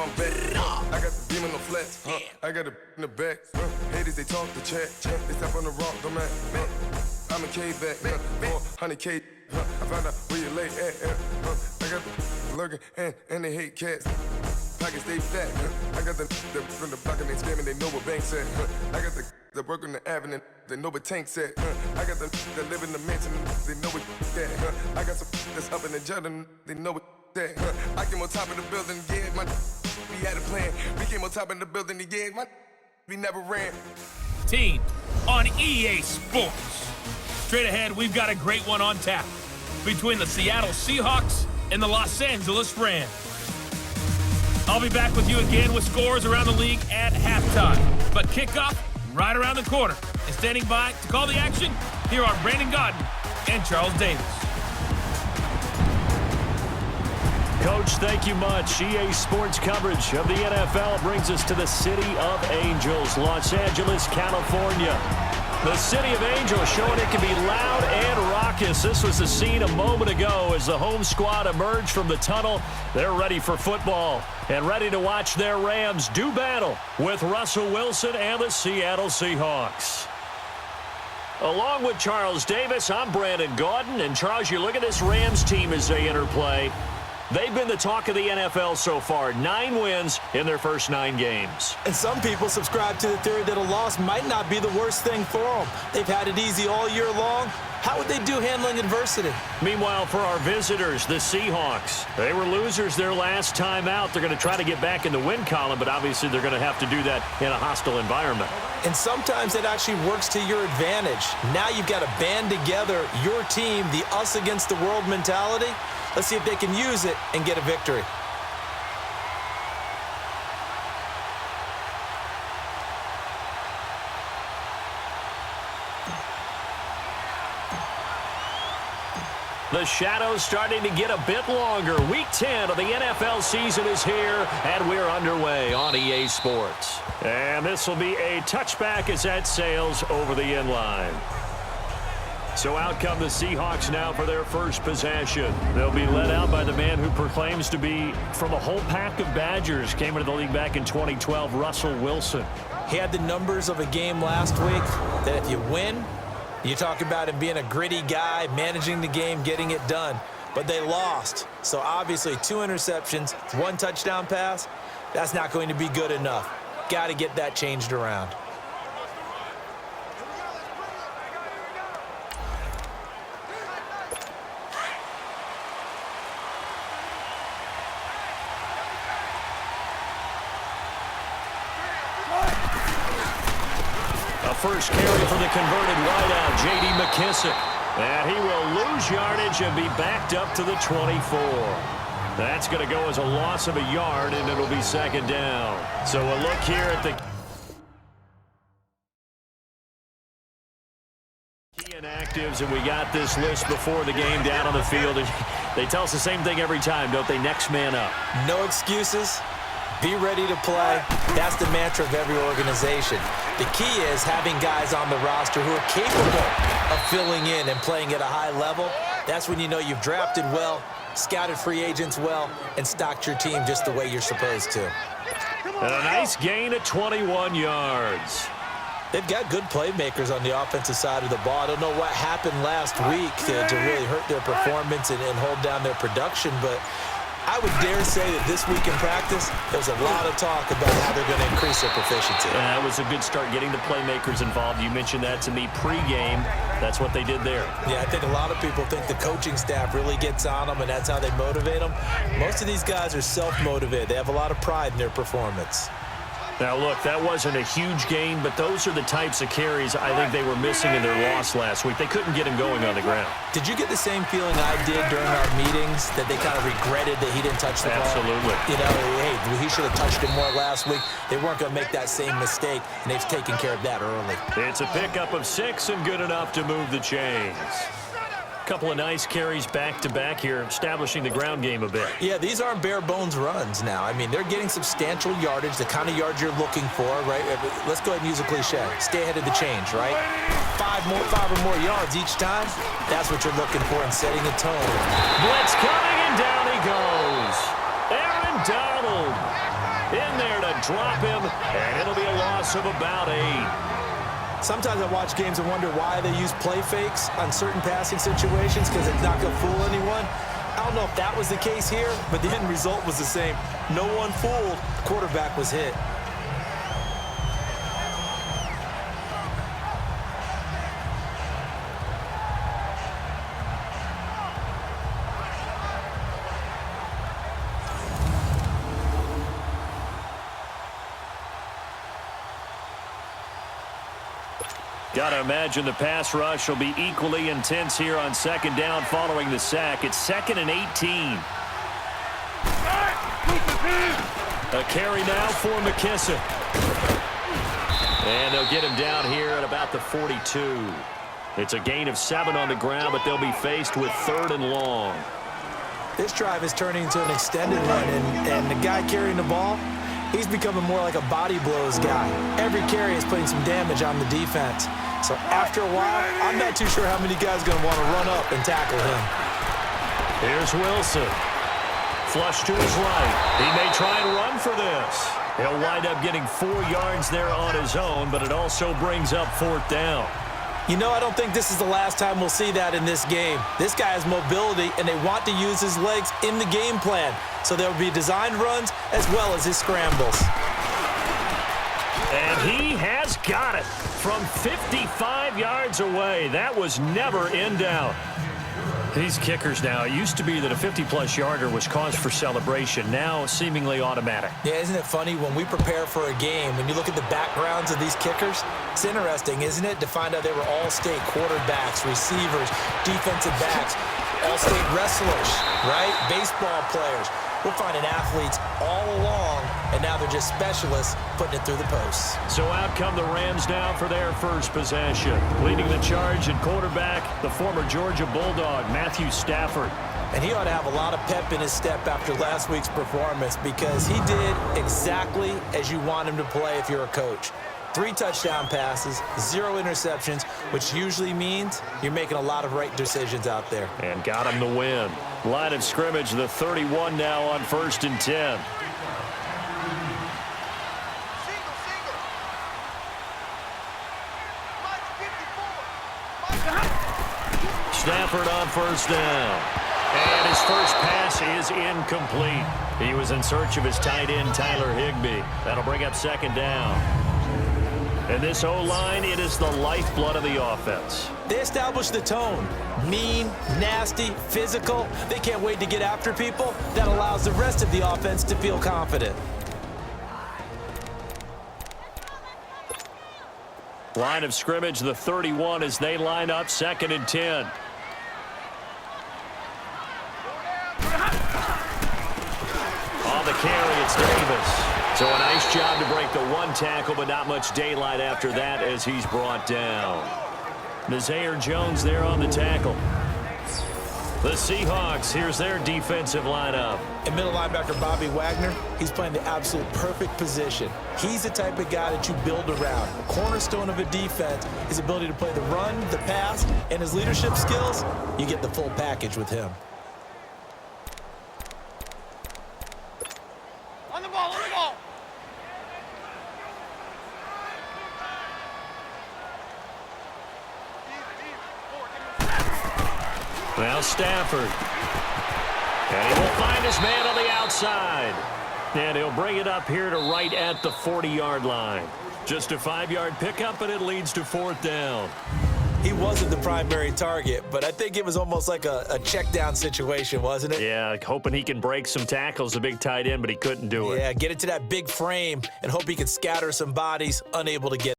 know I'm back. I got the beam in the flats. I got the in the back. Haters, they talk the chat. They step on the rock, don't man. I'm a K-back. 400K. I found out where you lay at. I got the lurking and they hate cats. Pockets stay fat. I got the from the block and they scamming, they know what banks at. I got the work on the avenue, they know what tanks at. I got the that live in the mansion, they know what that. I got some that's up in the jungle, they know what that. I came on top of the building, yeah, we had a plan. We came on top of the building, yeah, we never ran. Team on EA Sports. Straight ahead, we've got a great one on tap between the Seattle Seahawks and the Los Angeles Rams. I'll be back with you again with scores around the league at halftime. But kickoff right around the corner. And standing by to call the action, here are Brandon Godden and Charles Davis. Coach, thank you much. EA Sports coverage of the NFL brings us to the City of Angels, Los Angeles, California. The City of Angels showing it can be loud and raucous. This was the scene a moment ago as the home squad emerged from the tunnel. They're ready for football and ready to watch their Rams do battle with Russell Wilson and the Seattle Seahawks. Along with Charles Davis, I'm Brandon Gaudin. And Charles, you look at this Rams team as they interplay. They've been the talk of the NFL so far. 9 wins in their first 9 games. And some people subscribe to the theory that a loss might not be the worst thing for them. They've had it easy all year long. How would they do handling adversity? Meanwhile, for our visitors, the Seahawks, they were losers their last time out. They're going to try to get back in the win column, but obviously they're going to have to do that in a hostile environment. And sometimes it actually works to your advantage. Now you've got to band together your team, the us against the world mentality. Let's see if they can use it and get a victory. The shadows starting to get a bit longer. Week 10 of the NFL season is here, and we're underway on EA Sports. And this will be a touchback as that sails over the end line. So out come the Seahawks now for their first possession. They'll be led out by the man who proclaims to be from a whole pack of Badgers. Came into the league back in 2012, Russell Wilson. He had the numbers of a game last week that if you win, you talk about him being a gritty guy, managing the game, getting it done. But they lost. So obviously 2 interceptions, 1 touchdown pass, that's not going to be good enough. Got to get that changed around. First carry for the converted wideout, J.D. McKissick. And he will lose yardage and be backed up to the 24. That's going to go as a loss of a yard, and it'll be second down. So a look here at the key inactives, and we got this list before the game down on the field. They tell us the same thing every time, don't they? Next man up. No excuses. Be ready to play. That's the mantra of every organization. The key is having guys on the roster who are capable of filling in and playing at a high level. That's when you know you've drafted well, scouted free agents well, and stocked your team just the way you're supposed to. And a nice gain at 21 yards. They've got good playmakers on the offensive side of the ball. I don't know what happened last week to really hurt their performance and hold down their production, but I would dare say that this week in practice, there's a lot of talk about how they're going to increase their proficiency. That was a good start, getting the playmakers involved. You mentioned that to me pregame. That's what they did there. Yeah, I think a lot of people think the coaching staff really gets on them, and that's how they motivate them. Most of these guys are self-motivated. They have a lot of pride in their performance. Now, look, that wasn't a huge gain, but those are the types of carries I think they were missing in their loss last week. They couldn't get him going on the ground. Did you get the same feeling I did during our meetings, that they kind of regretted that he didn't touch the ball? Absolutely. You know, hey, he should have touched it more last week. They weren't going to make that same mistake, and they've taken care of that early. It's a pickup of 6 and good enough to move the chains. Couple of nice carries back-to-back here, establishing the ground game a bit. Yeah, these aren't bare-bones runs now. I mean, they're getting substantial yardage, the kind of yards you're looking for, right? Let's go ahead and use a cliche. Stay ahead of the change, right? 5 or more yards each time, that's what you're looking for in setting a tone. Blitz coming, and down he goes. Aaron Donald. drop him, and it'll be a loss of about 8. Sometimes I watch games and wonder why they use play fakes on certain passing situations because it's not going to fool anyone. I don't know if that was the case here, but the end result was the same. No one fooled. The quarterback was hit. Got to imagine the pass rush will be equally intense here on second down following the sack. It's 2nd and 18. A carry now for McKissick. And they'll get him down here at about the 42. It's a gain of 7 on the ground, but they'll be faced with 3rd and long. This drive is turning into an extended run, and the guy carrying the ball, he's becoming more like a body blows guy. Every carry is putting some damage on the defense. So after a while, I'm not too sure how many guys are going to want to run up and tackle him. Here's Wilson. Flush to his right. He may try and run for this. He'll wind up getting 4 yards there on his own, but it also brings up 4th down. You know, I don't think this is the last time we'll see that in this game. This guy has mobility, and they want to use his legs in the game plan. So there will be designed runs as well as his scrambles. And he has got it from 55 yards away. That was never in doubt. These kickers now, it used to be that a 50-plus yarder was cause for celebration. Now seemingly automatic. Yeah, isn't it funny when we prepare for a game, when you look at the backgrounds of these kickers, it's interesting, isn't it, to find out they were all-state quarterbacks, receivers, defensive backs, all-state wrestlers, right? Baseball players. We're finding athletes all along, and now they're just specialists putting it through the posts. So out come the Rams now for their first possession. Leading the charge at quarterback, the former Georgia Bulldog, Matthew Stafford. And he ought to have a lot of pep in his step after last week's performance because he did exactly as you want him to play if you're a coach. 3 touchdown passes, 0 interceptions, which usually means you're making a lot of right decisions out there. And got him the win. Line of scrimmage, the 31 now on 1st and 10. Stafford on 1st down. And his first pass is incomplete. He was in search of his tight end, Tyler Higbee. That'll bring up 2nd down. And this O-line, it is the lifeblood of the offense. They established the tone. Mean, nasty, physical. They can't wait to get after people. That allows the rest of the offense to feel confident. Line of scrimmage, the 31 as they line up 2nd and 10. On the carry, it's Davis. So a nice job to break the 1 tackle, but not much daylight after that as he's brought down. Nazaire Jones there on the tackle. The Seahawks, here's their defensive lineup. And middle linebacker Bobby Wagner, he's playing the absolute perfect position. He's the type of guy that you build around. A cornerstone of a defense, his ability to play the run, the pass, and his leadership skills, you get the full package with him. On the ball, on the ball. Well, Stafford. And he will find his man on the outside. And he'll bring it up here to right at the 40-yard line. Just a 5-yard pickup, but it leads to 4th down. He wasn't the primary target, but I think it was almost like a check down situation, wasn't it? Yeah, hoping he can break some tackles, a big tight end, but he couldn't do it. Yeah, get it to that big frame and hope he can scatter some bodies, unable to get